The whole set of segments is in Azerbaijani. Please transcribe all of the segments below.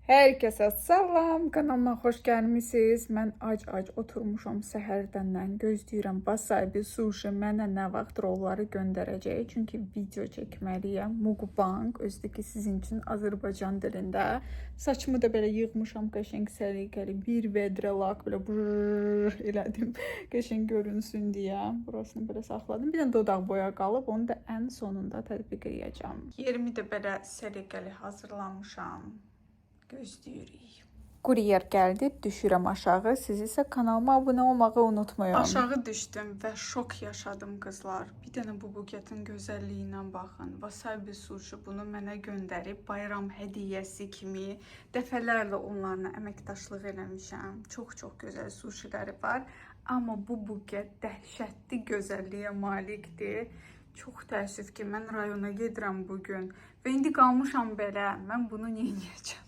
Herkese salam, kanalıma xoş gəlmisiniz. Mən ac oturmuşam səhərdəndən, gözləyirəm Wasabi Sushi mənə nə vaxt rolları göndərəcək. Çünki video çəkməliyəm, mukbang, özü ki sizin üçün Azərbaycan dilində. Saçımı da belə yığmışam, qəşəng səliqəli, bir vedrə lak belə brrr elədim, qəşəng görünsün deyə. Burasını belə saxladım. Bir də dodaq boya qalıb, onu da ən sonunda tətbiq edəcəm. Yerimi də belə səliqəli hazırlamışam. Gözləyirik. Kuryer gəldi, düşürəm aşağı. Siz isə kanalıma abunə olmağı unutmayın. Aşağı düşdüm və şok yaşadım qızlar. Bir dənə bu buketin gözəlliyinə baxın. Wasabi Sushi bunu mənə göndərib bayram hədiyyəsi kimi. Dəfələrlə onlarla əməkdaşlıq eləmişəm. Çox gözəl sushiləri var. Amma bu buket dəhşətli gözəlliyə malikdir. Çox təəssüf ki, mən rayona gedirəm bugün. Və indi qalmışam belə. Mən bunu niyə yiyəcəm?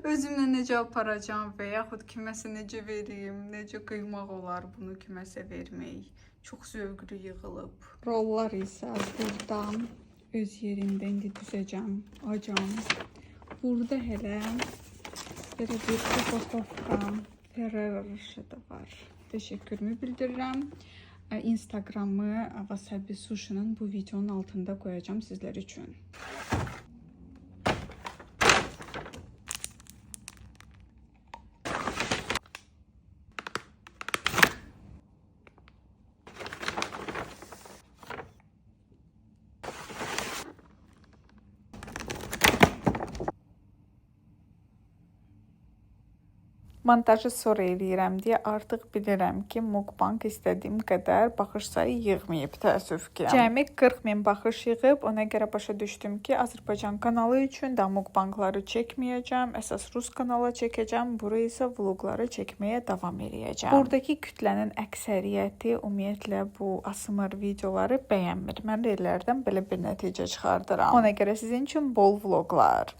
Özümlə necə aparacağım və yaxud kiməsə necə vereyim, necə qıymaq olar bunu kiməsə vermək. Çox zövqlü yığılıb. Rollar isə buradan öz yerində indi düzəcəm, acam. Burada hələ belə bir ufaqovka Ferrero Rocher da var. Təşəkkürümü bildirirəm. Instagramı Wasabi Sushi'nin bu videonun altında qoyacağım sizlər üçün. Montajı sonra eləyirəm deyə artıq bilirəm ki, mukbang istədiyim qədər baxış sayı yığmayıb, təəssüf ki. Cəmi 40.000 baxış yığıb, ona görə başa düşdüm ki, Azərbaycan kanalı üçün də mukbangları çəkməyəcəm, əsas Rus kanala çəkəcəm, buraya isə vlogları çəkməyə davam eləyəcəm. Buradakı kütlənin əksəriyyəti ümumiyyətlə bu ASMR videoları bəyənmir. Mən ellərdən belə bir nəticə çıxardıram. Ona görə sizin üçün bol vloglar.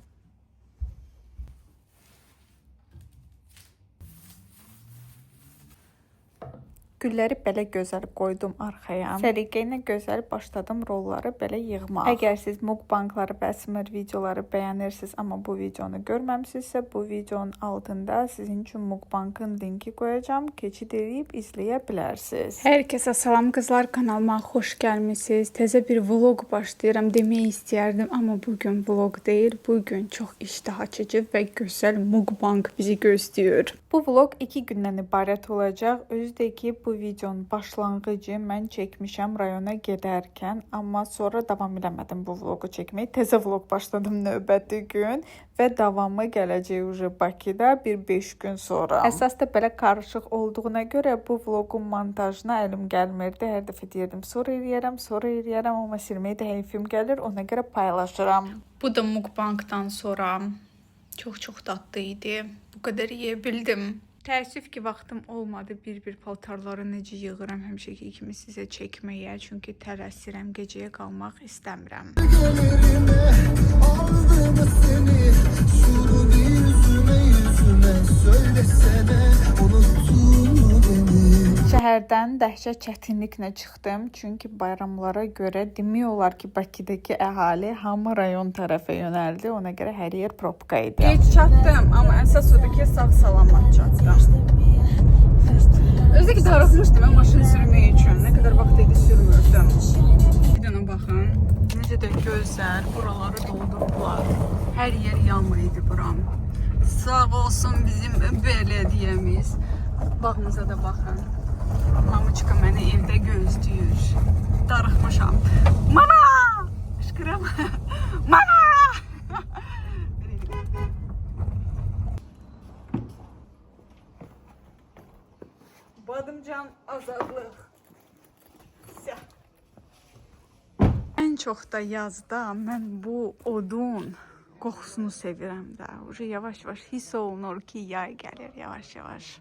Gülləri belə gözəl qoydum arxaya. Səliqə ilə gözəl başladım rolları belə yığmaq. Əgər siz mukbangları və ASMR videoları bəyənirsiniz, amma bu videonu görməmsinizsə, bu videonun altında sizin üçün mukbangın linki qoyacağım. Keçid edib izləyə bilərsiniz. Hər kəsə salam qızlar, kanalıma xoş gəlmisiniz. Təzə bir vlog başlayıram demək istəyərdim, amma bugün vlog deyil. Bugün çox iştah açıcı və gözəl mukbang bizi gözləyir. Bu vlog 2 gündən ibarət olacaq. Özü də ki, bu videonun başlanğıcı mən çəkmişəm rayona gedərkən, amma sonra davam eləmədim bu vlogu çəkməyi. Təzə vlog başladım növbəti gün və davamı gələcək ucu Bakıda bir 5 gün sonra. Əsas da belə qarışıq olduğuna görə bu vlogun montajına əlim gəlmirdi. Hər dəfə deyirdim, sonra eləyərəm, amma silməyə də heyfim gəlir, ona görə paylaşıram. Bu da mukbangdan sonra çox dadlı idi. Bu qədər yeyə bildim. Təəssüf ki, vaxtım olmadı bir paltarları necə yığıram həmişəki kimi sizə çəkməyə. Çünki tələsirəm, gecəyə qalmaq istəmirəm. Şəhərdən dəhşət çətinliklə çıxdım. Çünki bayramlara görə demək olar ki, Bakıdakı əhali hamı rayon tərəfə yönəldi. Ona görə hər yer propka idi. Geç çatdım, amma əsas odur ki, sağ-salamat çatdım. Özü ki, darıxmışdım mən maşın sürmək üçün. Nə qədər vaxt idi sürmürdüm. Bir dənə baxın, necə də gözəl, buraları doldurdular. Hər yer yağmur idi buram. Sağ olsun bizim belediyemiz. Bağımıza da baxın. Mamuçka məni evdə gözləyir. Darıxmışam. Mama! Şıqıram. Mama! Badımcan azadlıq. Ən çox da yazda mən bu odun qoxusunu sevirəm də. Yavaş-yavaş hiss olunur ki, yay gəlir yavaş-yavaş.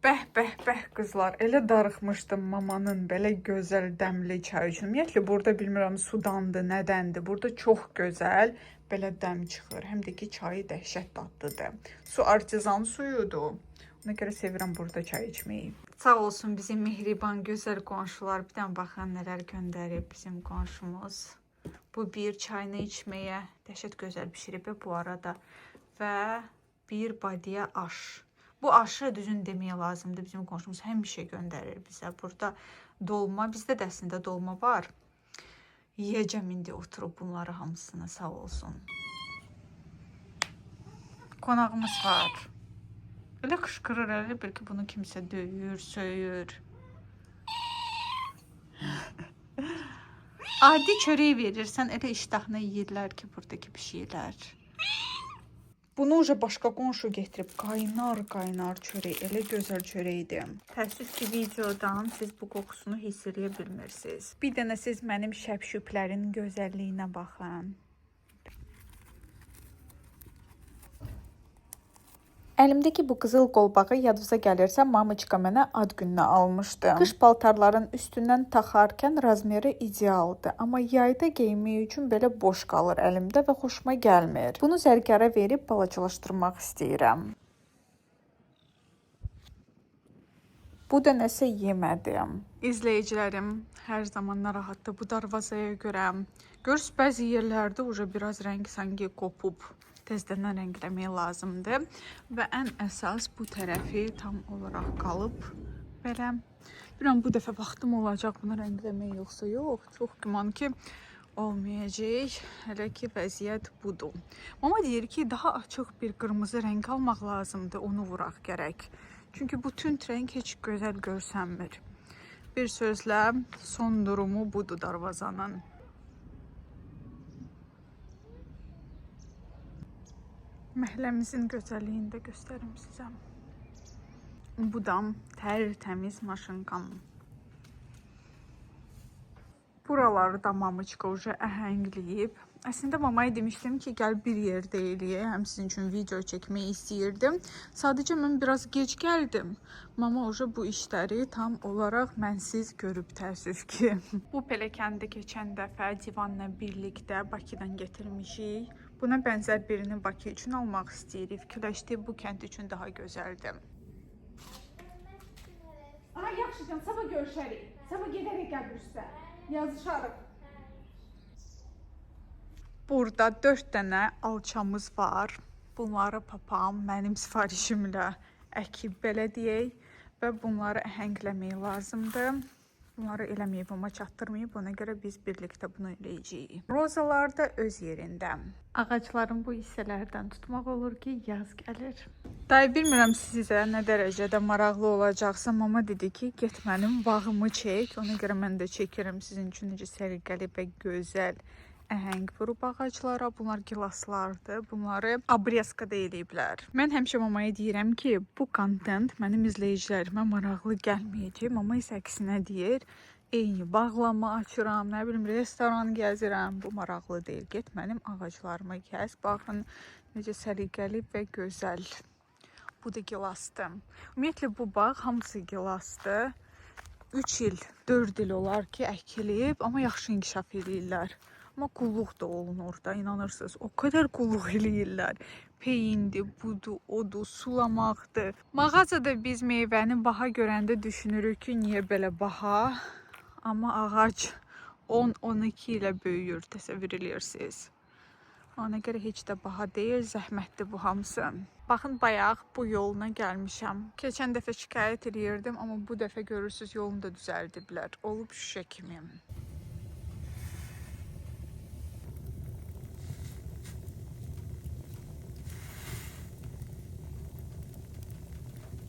Bəh qızlar, elə darıxmışdım mamanın belə gözəl dəmli çay üçün. Ümumiyyətlə, burada bilmirəm sudandır, nədəndir. Burada çox gözəl belə dəm çıxır. Həm də ki, çayı dəhşət dadlıdır. Su artizan suyudur. Ona görə sevirəm burada çay içməyi. Sağ olsun bizim mehriban, gözəl qonşular. Bir dənə baxın nələr göndərib bizim qonşumuz. Bu bir çayını içməyə dəhşət gözəl bişirib bu arada və bir badiyə aş. Bu aşı düzün deməyə lazımdır. Bizim qonşumuz həmişə göndərir bizə. Burada dolma, bizdə də əslində dolma var. Yiyəcəm indi oturub bunları hamısını, sağ olsun. Qonağımız var. Elə qışqırır, elə bil ki, bunu kimsə döyür, söyür. Adi çörək verirsən, elə iştahına yeyirlər ki, buradakı pişiklər. Bunu uca başqa qonşu getirib qaynar çörək, elə gözəl çörəkdir. Təəssüf ki, videodan siz bu qoxusunu hiss edə bilmirsiniz. Bir dənə siz mənim şəpşüplərin gözəlliyinə baxın. Əlimdəki bu qızıl qolbağı yadınıza gəlirsə, mamiçka mənə ad gününə almışdı. Qış paltarların üstündən taxarkən razmeri idealdır, amma yayda geyinmək üçün belə boş qalır əlimdə və xoşuma gəlmir. Bunu zərgara verib balacalaşdırmaq istəyirəm. Bu da nəsə yemədim. İzləyicilərim hər zaman narahatdır bu darvazaya görə. Görürsünüz, bəzi yerlərdə uca biraz rəng sanki qopub. Tezdən rəngləmək lazımdır və ən əsas bu tərəfi tam olaraq qalıb belə. Bilmirəm, bu dəfə vaxtım olacaq bunu rəngləmək yoxsa yox. Çox güman ki, olmayacaq. Hələ ki, vəziyyət budur. Mama deyir ki, daha açıq bir qırmızı rəng almaq lazımdır, onu vuraq gərək. Çünki bu tünd rəng heç gözəl görsənmir. Bir sözlə, son durumu budur darvazanın. Məhəlləmizin gözəlliyini də göstərim sizə. Bu da tərtəmiz maşınqam. Buraları da mamiçka uca əhəngləyib. Əslində mamaya demişdim ki, gəl bir yerdə eləyək. Həm sizin üçün video çəkmək istəyirdim. Sadəcə mən biraz gec gəldim. Mama uca bu işləri tam olaraq mənsiz görüb təəssüf ki. Bu pilləkəndə keçən dəfə divanla birlikdə Bakıdan getirmişik. Buna bənzər birini Bakı üçün almaq istəyirik. Fikirləşdik, bu kənd üçün daha gözəldir. Aha, yaxşı can, sabah görüşərik. Sabah gedərək qəbirüstə. Yazışarıq. Burada 4 dənə alçamız var. Bunları papam mənim sifarişimlə əkib belə deyək və bunları əhəngləmək lazımdır. Bunları eləməyib, amma çatdırmayıb. Ona görə biz birlikdə bunu eləyəcəyik. Rozalar da öz yerində. Ağacların bu hissələrdən tutmaq olur ki, yaz gəlir. Dayı, bilmirəm sizə nə dərəcədə maraqlı olacaqsa, mama dedi ki, get mənim bağımı çək. Ona görə mən də çəkirəm sizin üçün necə səliqəli və gözəl əhəng vurub ağaclara. Bunlar gilaslardır. Bunları abrezkada eləyiblər. Mən həmişə mamaya deyirəm ki, bu kontent mənim izləyicilərimə maraqlı gəlməyəcək. Mama isə əksinə deyir, eyni bağlama açıram, nə bilim, restoran gəzirəm. Bu maraqlı deyil. Get mənim ağaclarıma kəs. Baxın, necə səliqəli və gözəl. Bu da gilasdır. Ümumiyyətlə, bu bağ hamısı gilasdır. 3 il, 4 il olar ki, əkilib, amma yaxşı inkişaf edirlər. Amma qulluq da olunur da, inanırsınız. O qədər qulluq eləyirlər. Peyindir, budur, odur, sulamaqdır. Mağazada biz meyvəni baha görəndə düşünürük ki, niyə belə baha? Amma ağac 10-12 ilə böyüyür, təsəvvür edirsiniz. Ona görə heç də baha deyil, zəhmətdir bu hamısı. Baxın, bayaq bu yoluna gəlmişəm. Keçən dəfə şikayət edirdim, amma bu dəfə görürsünüz yolunu da düzəldiblər. Olub şüşə kimi.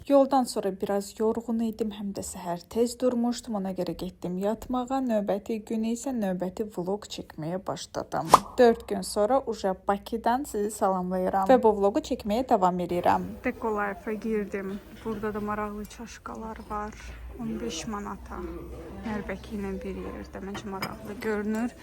Yoldan sonra biraz yorğun idim, həm də səhər tez durmuşdum, ona görə getdim yatmağa. Növbəti gün isə növbəti vlog çəkməyə başladım. 4 gün sonra uca Bakıdan sizi salamlayıram və bu vlogu çəkməyə davam edirəm. Dekolife'a girdim. Burada da maraqlı çaşkalar var. 15 manata. Nərbəki ilə bir yerdə. Məncə maraqlı görünür.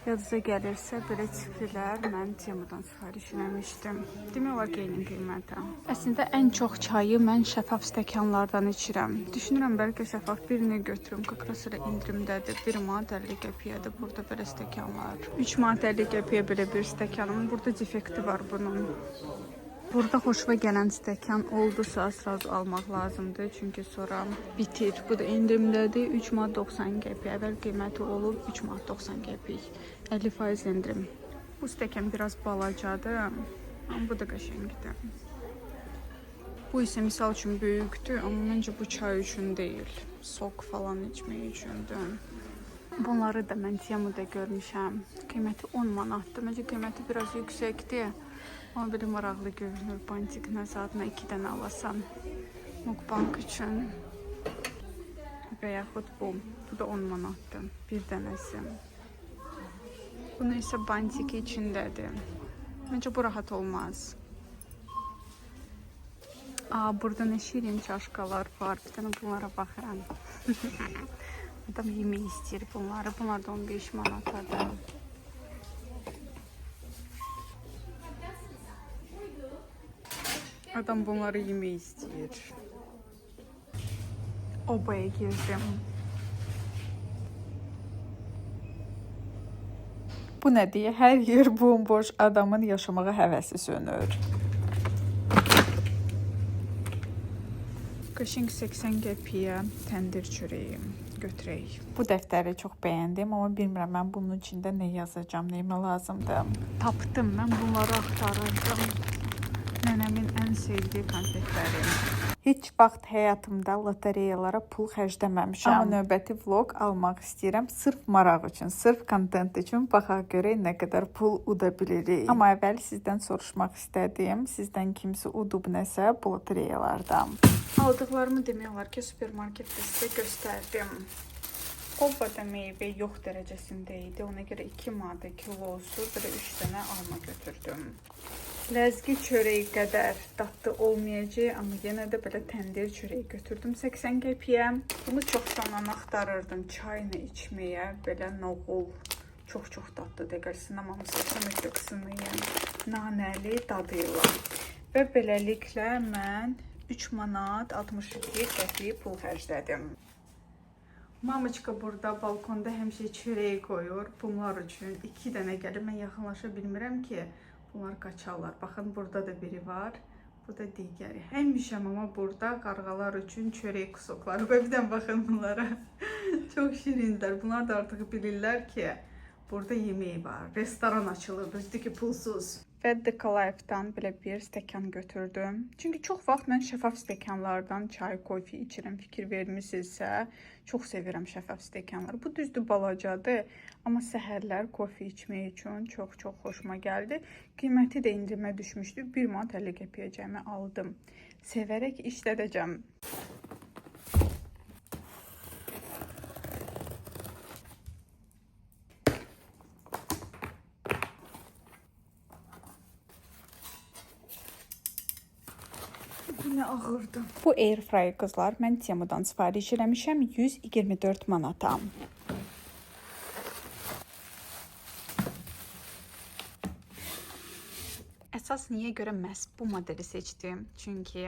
Yadınıza gəlirsə, belə çiftlər mən Temudan sifariş eləmişdim. Demək olar ki, eyni qiymətə. Əslində, ən çox çayı mən şəffaf stəkanlardan içirəm. Düşünürəm, bəlkə şəffaf birini götürüm. Kakras ilə indirimdədir. 1 manat 50 qəpiyədir burada belə stəkanlar. 3 manat 50 qəpiyə belə bir stəkanım. Burada defekti var bunun. Burada xoşuma gələn stəkan oldusa sraz almaq lazımdır. Çünki sonra bitir. Bu da indirimdədir. 3 manat 90 qəpik. Əvvəl qiyməti olub 3 manat 90 qəpik. 50% indirim. Bu stəkan biraz balacadır. Amma bu da qəşəngdir. Bu isə misal üçün böyükdür. Amma məncə bu çay üçün deyil. Sok falan içmək üçündür. Bunları da mən Temu'da görmüşəm. Qiyməti 10 manatdır. Məncə qiyməti biraz yüksəkdir. Amma belə maraqlı görünür. Bantik nəzadına 2 dənə alasan. Mukbang üçün. Və yaxud bu. Bu da 10 manatdır. Bir dənəsi. Bunu isə bantiki içindədir. Məncə bu rahat olmaz. Burada nə şirin çaşkalar var. Bir dənə bunlara baxıram. Adam yemək istəyir bunları. Bunlar da 15 manatadır. Adam bunları yemək istəyir. Obaya girdim. Bu nə deyə? Hər yer bomboş, adamın yaşamağa həvəsi sönür. Qəşəng 80 qəpiyə təndir çörəyi götürək. Bu dəftəri çox bəyəndim, amma bilmirəm mən bunun içində nə yazacağam, nəyimə lazımdır. Tapdım, mən bunları axtarırdım. Nənəmin ən sevdiyi konfetləri. Heç vaxt həyatımda lotereyalara pul xərcləməmişəm. Amma növbəti vlog almaq istəyirəm sırf maraq üçün, sırf kontent üçün. Baxaq görək nə qədər pul uda bilirik. Amma əvvəl sizdən soruşmaq istədim. Sizdən kimsə udub nəsə bu lotereyalardan. Aldıqlarımı demək olar ki, supermarketdə sizə göstərdim. Ovada meyvə yox dərəcəsində idi. Ona görə 2 manata kilosu, belə 3 dənə alma götürdüm. Ləzgi çörəyi qədər dadlı olmayacaq, amma yenə də belə təndir çörəyi götürdüm 80 qəpiyə. Bunu çox zaman axtarırdım çayla içməyə, belə noğul. Çox dadlıdır. Əgər sınamamısa mütləq sınayın. Nanəli dadıyla. Və beləliklə mən 3 manat 62 qəpik pul xərclədim. Mamoçka burada balkonda həmişə çörək qoyur. Bunlar üçün 2 dənə gəlir. Mən yaxınlaşa bilmirəm ki, bunlar qaçarlar. Baxın, burada da biri var. Bu da digəri. Həmişə mama burada qarğalar üçün çörək kusokları qoyur. Bir dən baxın bunlara. Çox şirinlər. Bunlar da artıq bilirlər ki, burada yemək var. Restoran açılır. Düzdür ki, pulsuz. Və Dekalife'dan belə bir stəkan götürdüm. Çünki çox vaxt mən şəffaf stəkanlardan çay, kofe içirəm. Fikir vermisinizsə, çox sevirəm şəffaf stəkanları. Bu düzdür balacadır, amma səhərlər kofe içmək üçün çox xoşuma gəldi. Qiyməti də indirimə düşmüşdü. 1 manat 50 qəpiyə cəmi aldım. Sevərək işlədəcəm. Nə ağırdı. Bu airfryer qızlar, mən Temu'dan sifariş eləmişəm 124 manata. Əsas niyə görə məhz bu modeli seçdim? Çünki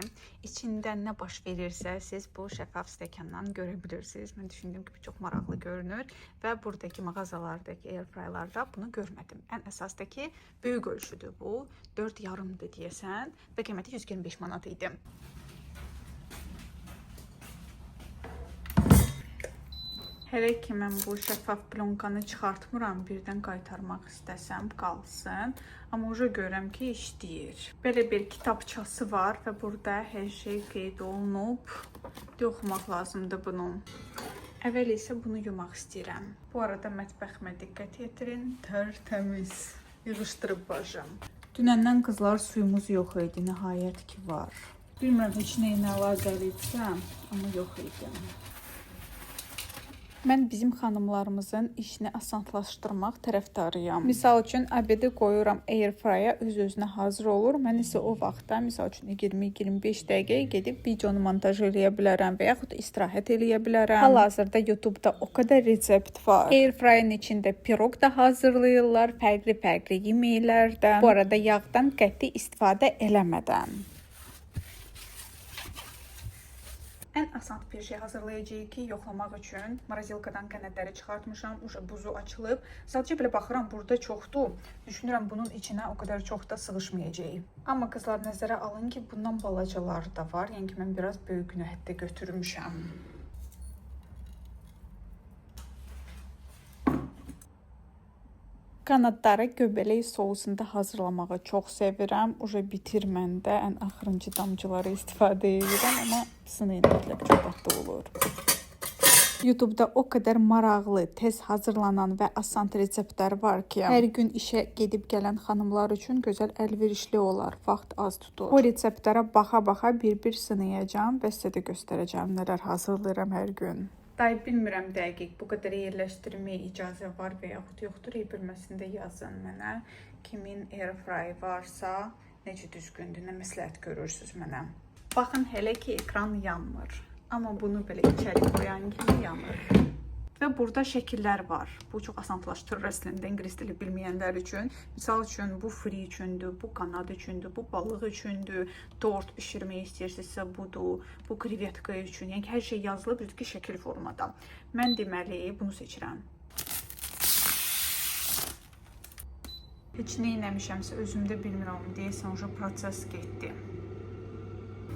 içində nə baş verirsə, siz bu şəffaf stəkandan görə bilirsiniz. Mən düşündüm ki, bu çox maraqlı görünür və buradakı mağazalardakı airfryerlarda bunu görmədim. Ən əsasdakı böyük ölçüdür bu. 4,5-dır deyəsən və qiyməti 125 manat idi. Hələ ki mən bu şəffaf plonkanı çıxartmıram, birdən qaytarmaq istəsəm qalsın. Amma uca görürəm ki, işləyir. Belə bir kitabçası var və burada hər şey qeyd olunub. Oxumaq lazımdır bunu. Əvvəl isə bunu yumaq istəyirəm. Bu arada mətbəximə diqqət yetirin. Tərtəmiz. Yığışdırıb başım. Dünəndən qızlar suyumuz yox idi. Nəhayət ki var. Bilmirəm heç nəyinə əlaqəli isə, amma yox idi. Mən bizim xanımlarımızın işini asanlaşdırmaq tərəfdarıyam. Misal üçün, abedi qoyuram airfryerə, öz-özünə hazır olur. Mən isə o vaxtda, misal üçün 20-25 dəqiqəyə gedib videonu montaj eləyə bilərəm və yaxud istirahət eləyə bilərəm. Hal-hazırda YouTube'da o qədər resept var. Airfryer'in içində piroq da hazırlayırlar, fərqli yeməklərdən. Bu arada yağdan qəti istifadə eləmədən. Ən asan bir şey hazırlayacağıq ki, yoxlamaq üçün morozelkadan qənədləri çıxartmışam. Buzu açılıb. Sadəcə belə baxıram, burada çoxdur. Düşünürəm bunun içinə o qədər çox da sığışmayacaq. Amma qızlar nəzərə alın ki, bundan balacaları da var. Yəni ki, mən biraz böyüyünü hətta götürmüşəm. Qanadları göbələk sousunda hazırlamağı çox sevirəm. Bitirməndə ən axırıncı damcıları istifadə edirəm, amma sınıq mütləq çox dadlı olur. YouTube'da o qədər maraqlı, tez hazırlanan və asan reseptlər var ki, hər gün işə gedib gələn xanımlar üçün gözəl əlverişli olar, vaxt az tutur. Bu reseptlərə baxa-baxa bir-bir sınayacağam və sizə də göstərəcəm nələr hazırlayıram hər gün. Day bilmirəm dəqiq bu qədər yerləşdirməyə icazə var və yaxud yoxdur. Bilməsində yazın mənə. Kimin airfryer varsa necə düzgündür, nə məsləhət görürsünüz mənə. Baxın hələ ki ekran yanmır. Amma bunu belə içəri qoyan kimi yanır. Və burada şəkillər var. Bu çox asanlaşdırır əslində ingilis dili bilməyənlər üçün. Misal üçün bu fri üçündür, bu qanad üçündür, bu balıq üçündür, tort bişirmək istəyirsinizsə budur, bu krevetka üçün. Yəni hər şey yazılıb düzgün şəkil formada. Mən deməli bunu seçirəm. Heç nə eləmişəmsə özümdə bilmirəm, deyəsən proses getdi.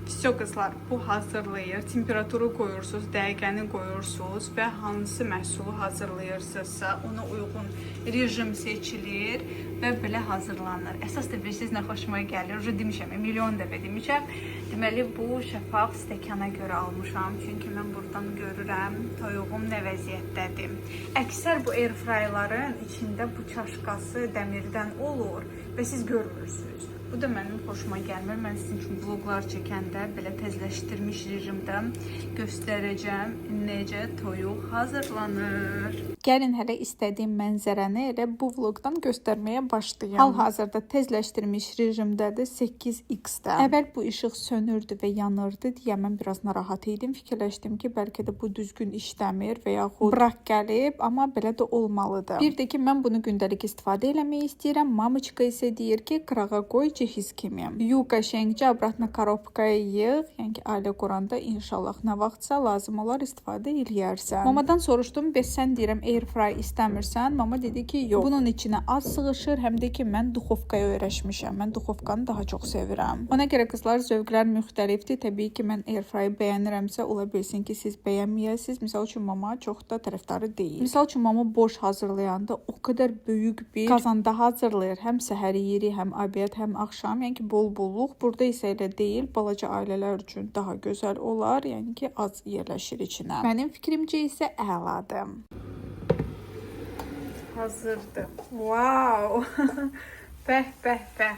Все qızlar, bu hazırlayır. Temperaturu qoyursunuz, dəqiqəni qoyursunuz və hansı məhsulu hazırlayırsınızsa ona uyğun rejim seçilir və belə hazırlanır. Əsas da bilirsiniz nə xoşuma gəlir. Demişəm, milyon dəfə demişəm. Deməli bu şəffaf stəkana görə almışam. Çünki mən buradan görürəm toyuğum nə vəziyyətdədir. Əksər bu airfryerların içində bu çaşqası dəmirdən olur və siz görmürsünüz. Bu da mənim xoşuma gəlmir. Mən sizin üçün vloglar çəkəndə belə tezləşdirmiş rejimdə göstərəcəm necə toyuq hazırlanır. Gəlin hələ istədiyim mənzərəni elə bu vlogdan göstərməyə başlayım. Hal-hazırda tezləşdirmiş rejimdədir 8x-də. Əvvəl bu işıq sönürdü və yanırdı deyə mən biraz narahat idim. Fikirləşdim ki, bəlkə də bu düzgün işləmir və yaxud bıraq gəlib, amma belə də olmalıdır. Bir də ki, mən bunu gündəlik istifadə eləmək istəyirəm. Mamiçka isə deyir ki, qırağa qoy cehiz kimi. Yuka şəngcə обратно коробкaya yığ. Yəni ki, ailə quranda inşallah nə vaxtsa lazım olar istifadə eləyərsən. Mamadan soruşdum, bəs sən deyirəm airfryer istəmirsən? Mama dedi ki, yox. Bunun içinə az sığışır, həm də ki, mən duxovkaya öyrəşmişəm. Mən duxovkanı daha çox sevirəm. Ona görə qızlar zövqlər müxtəlifdir. Təbii ki, mən airfryer bəyənirəmsə, ola bilsin ki, siz bəyənməyəsiniz. Misal üçün mama çox da tərəfdarı deyil. Misal üçün mama borş hazırlayanda o qədər böyük bir qazanda hazırlayır. Həm səhər yeri, həm obed, həm axşam. Yəni ki, bol-bolluq. Burada isə elə deyil. Balaca ailələr üçün daha gözəl olar. Yəni ki, az yerləşir içinə. Mənim fikrimcə isə əladır. Hazırdır. Wow! Bəh, bəh, bəh.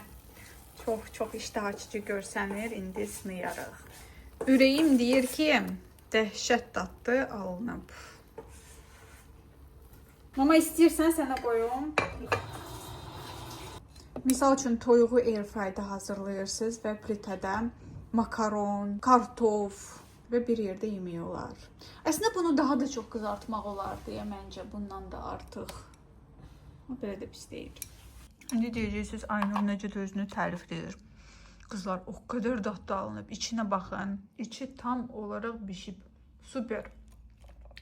Çox iştah açıcı görsənir. İndi sınayarıq. Ürəyim deyir ki, dəhşət dadlı alınıb. Mama istəyirsən sənə qoyum. Misal üçün toyuğu airfryerdə hazırlayırsınız və plitədə makaron, kartof və bir yerdə yemək olar. Əslində bunu daha da çox qızartmaq olar deyə məncə bundan da artıq. Belə də pis deyil. İndi deyəcəksiniz, Aynur necə də özünü tərifləyir. Qızlar, o qədər dadlı alınıb. İçinə baxın. İçi tam olaraq bişib. Super.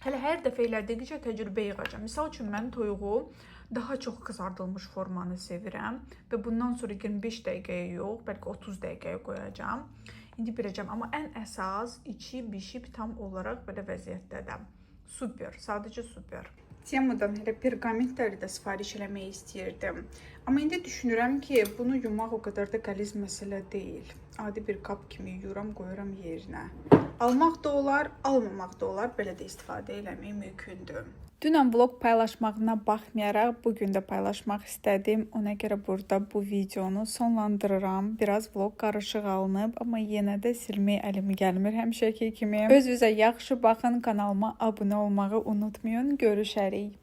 Hələ hər dəfə elədikcə təcrübə yığacam. Misal üçün mən toyuğu daha çox qızardılmış formanı sevirəm və bundan sonra 25 dəqiqəyə yox, bəlkə 30 dəqiqəyə qoyacam. İndi biləcəm, amma ən əsas içi bişib tam olaraq belə vəziyyətdədir. Super, sadəcə super. Temadan hələ perqamentləri də sifariş eləmək istəyirdim. Amma indi düşünürəm ki, bunu yumaq o qədər də qəliz məsələ deyil. Adi bir qab kimi yuyuram, qoyuram yerinə. Almaq da olar, almamaq da olar, belə də istifadə eləmək mümkündür. Dünən vlog paylaşmağına baxmayaraq bugün də paylaşmaq istədim. Ona görə burada bu videonu sonlandırıram. Biraz vlog qarışıq alınıb, amma yenə də silmək əlim gəlmir həmişəki kimi. Özünüzə yaxşı baxın, kanalıma abunə olmağı unutmayın. Görüşərik.